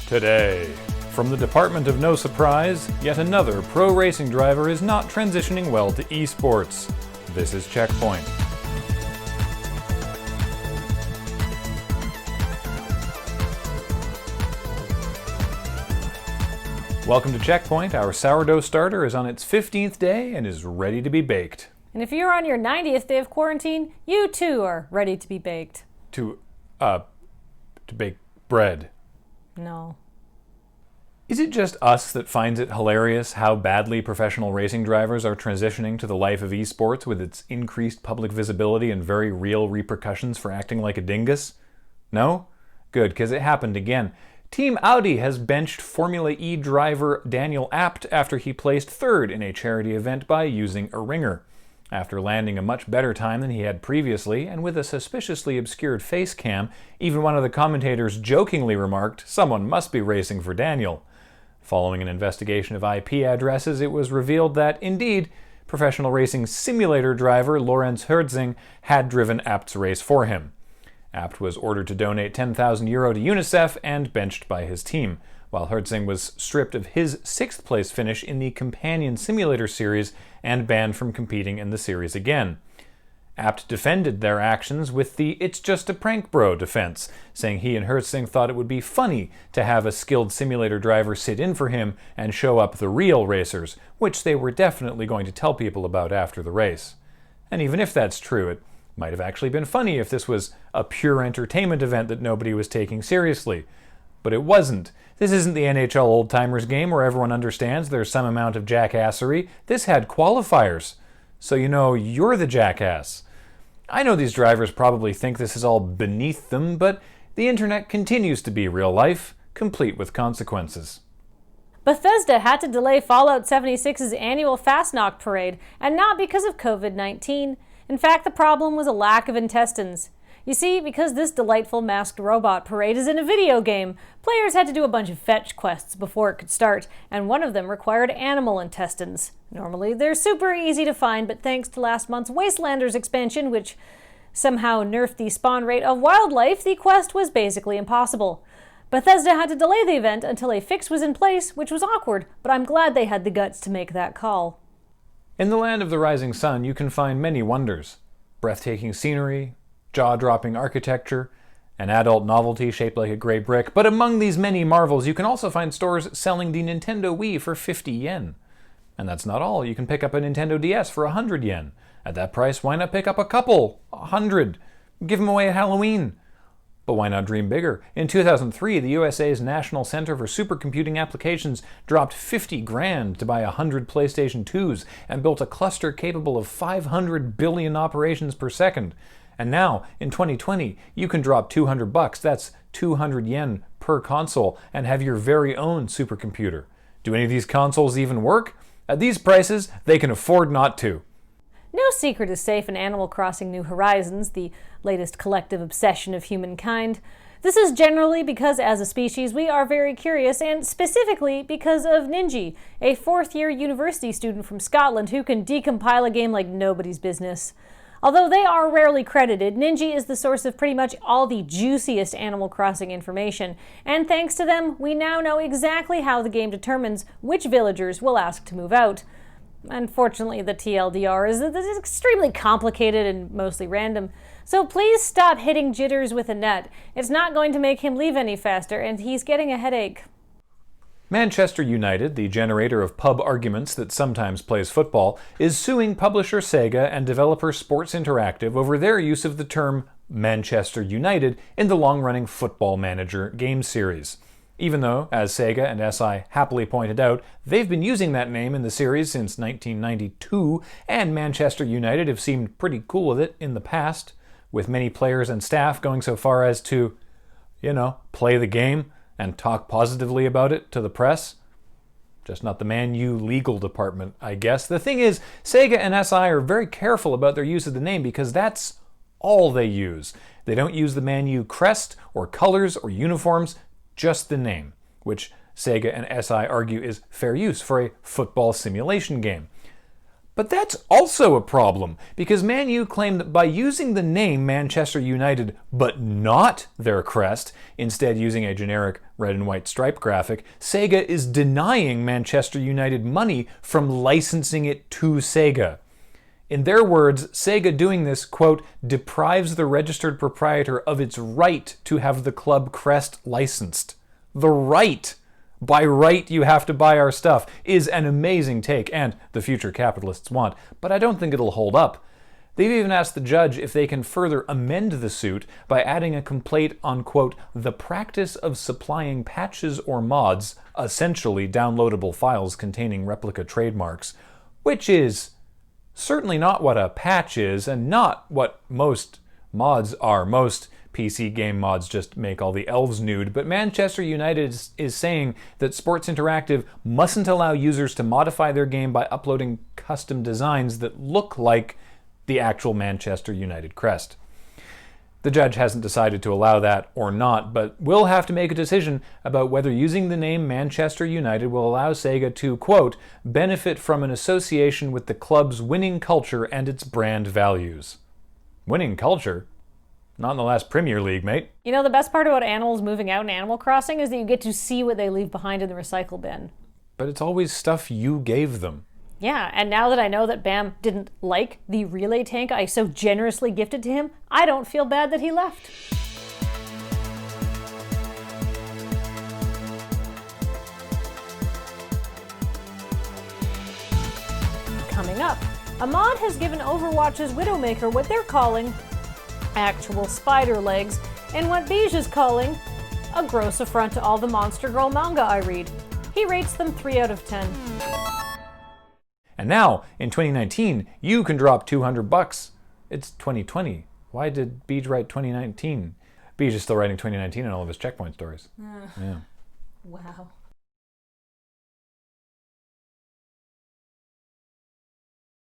Today, from the Department of No Surprise, yet another pro racing driver is not transitioning well to eSports. This is CheckPoint. Welcome to CheckPoint. Our sourdough starter is on its 15th day and is ready to be baked. And if you're on your 90th day of quarantine, you too are ready to be baked. To bake bread. No. Is it just us that finds it hilarious how badly professional racing drivers are transitioning to the life of esports with its increased public visibility and very real repercussions for acting like a dingus? No? Good, because it happened again. Team Audi has benched Formula E driver Daniel Abt after he placed third in a charity event by using a ringer. After landing a much better time than he had previously, and with a suspiciously obscured face cam, even one of the commentators jokingly remarked, "Someone must be racing for Daniel." Following an investigation of IP addresses, it was revealed that, indeed, professional racing simulator driver Lorenz Herzing had driven Abt's race for him. Abt was ordered to donate €10,000 to UNICEF and benched by his team, while Herzing was stripped of his 6th place finish in the Companion Simulator series and banned from competing in the series again. Abt defended their actions with the "it's just a prank bro" defense, saying he and Herzing thought it would be funny to have a skilled simulator driver sit in for him and show up the real racers, which they were definitely going to tell people about after the race. And even if that's true, it might have actually been funny if this was a pure entertainment event that nobody was taking seriously. But it wasn't. This isn't the NHL old-timers game where everyone understands there's some amount of jackassery. This had qualifiers. So you know you're the jackass. I know these drivers probably think this is all beneath them, but the internet continues to be real life, complete with consequences. Bethesda had to delay Fallout 76's annual Fast Knock parade, and not because of COVID-19. In fact, the problem was a lack of intestines. You see, because this delightful masked robot parade is in a video game, players had to do a bunch of fetch quests before it could start, and one of them required animal intestines. Normally, they're super easy to find, but thanks to last month's Wastelanders expansion, which somehow nerfed the spawn rate of wildlife, the quest was basically impossible. Bethesda had to delay the event until a fix was in place, which was awkward, but I'm glad they had the guts to make that call. In the land of the rising sun, you can find many wonders. Breathtaking scenery, jaw-dropping architecture, an adult novelty shaped like a gray brick. But among these many marvels, you can also find stores selling the Nintendo Wii for 50 yen. And that's not all. You can pick up a Nintendo DS for 100 yen. At that price, why not pick up a couple? 100. Give them away at Halloween. But why not dream bigger? In 2003, the USA's National Center for Supercomputing Applications dropped 50 grand to buy 100 PlayStation 2s and built a cluster capable of 500 billion operations per second. And now, in 2020, you can drop $200, that's 200 yen per console, and have your very own supercomputer. Do any of these consoles even work? At these prices, they can afford not to. No secret is safe in Animal Crossing New Horizons, the latest collective obsession of humankind. This is generally because, as a species, we are very curious, and specifically because of Ninji, a 4th-year university student from Scotland who can decompile a game like nobody's business. Although they are rarely credited, Ninji is the source of pretty much all the juiciest Animal Crossing information, and thanks to them, we now know exactly how the game determines which villagers will ask to move out. Unfortunately, the TLDR is extremely complicated and mostly random, so please stop hitting jitters with a net. It's not going to make him leave any faster, and he's getting a headache. Manchester United, the generator of pub arguments that sometimes plays football, is suing publisher Sega and developer Sports Interactive over their use of the term Manchester United in the long-running Football Manager game series. Even though, as Sega and SI happily pointed out, they've been using that name in the series since 1992, and Manchester United have seemed pretty cool with it in the past, with many players and staff going so far as to, play the game and talk positively about it to the press. Just not the Man U legal department, I guess. The thing is, Sega and SI are very careful about their use of the name because that's all they use. They don't use the Man U crest or colors or uniforms, just the name, which Sega and SI argue is fair use for a football simulation game. But that's also a problem, because Man U claim that by using the name Manchester United but not their crest, instead using a generic red and white stripe graphic, Sega is denying Manchester United money from licensing it to Sega. In their words, Sega doing this, quote, deprives the registered proprietor of its right to have the club crest licensed. The right! By right you have to buy our stuff is an amazing take, and the future capitalists want, but I don't think it'll hold up. They've even asked the judge if they can further amend the suit by adding a complaint on, quote, the practice of supplying patches or mods, essentially downloadable files containing replica trademarks, which is certainly not what a patch is, and not what most mods are. Most PC game mods just make all the elves nude, but Manchester United is saying that Sports Interactive mustn't allow users to modify their game by uploading custom designs that look like the actual Manchester United crest. The judge hasn't decided to allow that or not, but will have to make a decision about whether using the name Manchester United will allow Sega to, quote, benefit from an association with the club's winning culture and its brand values. Winning culture? Not in the last Premier League, mate. You know, the best part about animals moving out in Animal Crossing is that you get to see what they leave behind in the recycle bin. But it's always stuff you gave them. Yeah, and now that I know that Bam didn't like the relay tank I so generously gifted to him, I don't feel bad that he left. Coming up, a mod has given Overwatch's Widowmaker what they're calling actual spider legs, and what Beige is calling a gross affront to all the Monster Girl manga I read. He rates them 3 out of 10. And now, in 2019, you can drop $200. It's 2020. Why did Beige write 2019? Beige is still writing 2019 in all of his CheckPoint stories. Yeah. Wow.